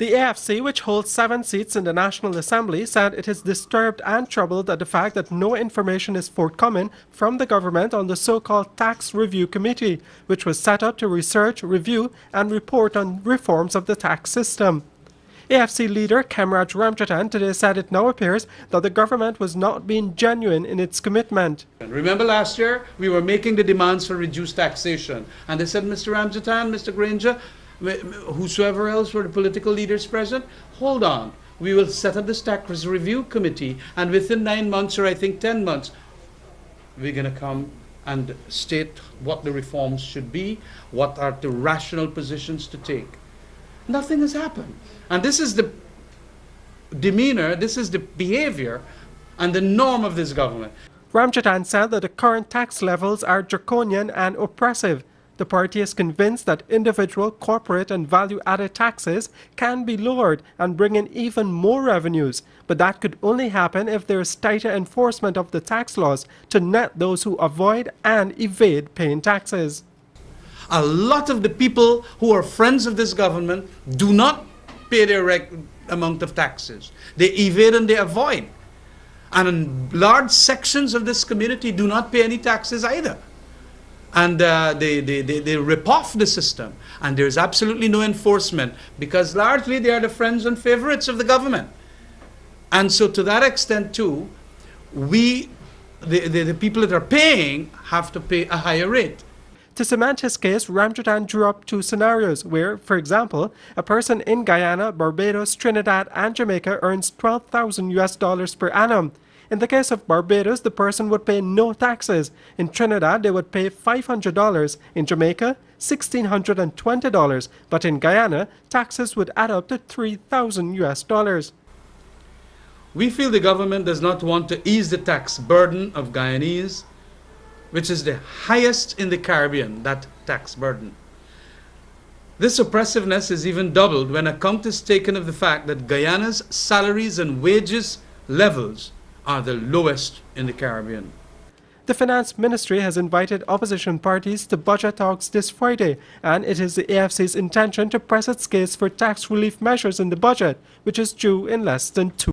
The AFC, which holds 7 seats in the National Assembly, said it is disturbed and troubled at the fact that no information is forthcoming from the government on the so-called Tax Review Committee, which was set up to research, review and report on reforms of the tax system. AFC leader Kemraj Ramjatan today said it now appears that the government was not being genuine in its commitment. Remember last year, we were making the demands for reduced taxation. And they said, Mr. Ramjatan, Mr. Granger, whosoever else were the political leaders present, hold on. We will set up this tax review committee, and within 9 months, or I think 10 months, we're going to come and state what the reforms should be, what are the rational positions to take. Nothing has happened. And this is the demeanor, this is the behavior and the norm of this government. Ramjatan said that the current tax levels are draconian and oppressive. The party is convinced that individual, corporate and value-added taxes can be lowered and bring in even more revenues. But that could only happen if there is tighter enforcement of the tax laws to net those who avoid and evade paying taxes. A lot of the people who are friends of this government do not pay their amount of taxes. They evade and they avoid. And large sections of this community do not pay any taxes either. And they rip off the system. And there is absolutely no enforcement because largely they are the friends and favorites of the government. And so to that extent too, the people that are paying have to pay a higher rate. To cement his case, Ramjatan drew up 2 scenarios where, for example, a person in Guyana, Barbados, Trinidad and Jamaica earns $12,000 per annum. In the case of Barbados, the person would pay no taxes. In Trinidad, they would pay $500. In Jamaica, $1,620. But in Guyana, taxes would add up to $3,000. We feel the government does not want to ease the tax burden of Guyanese, which is the highest in the Caribbean, that tax burden. This oppressiveness is even doubled when account is taken of the fact that Guyana's salaries and wages levels are the lowest in the Caribbean. The Finance Ministry has invited opposition parties to budget talks this Friday, and it is the AFC's intention to press its case for tax relief measures in the budget, which is due in less than 2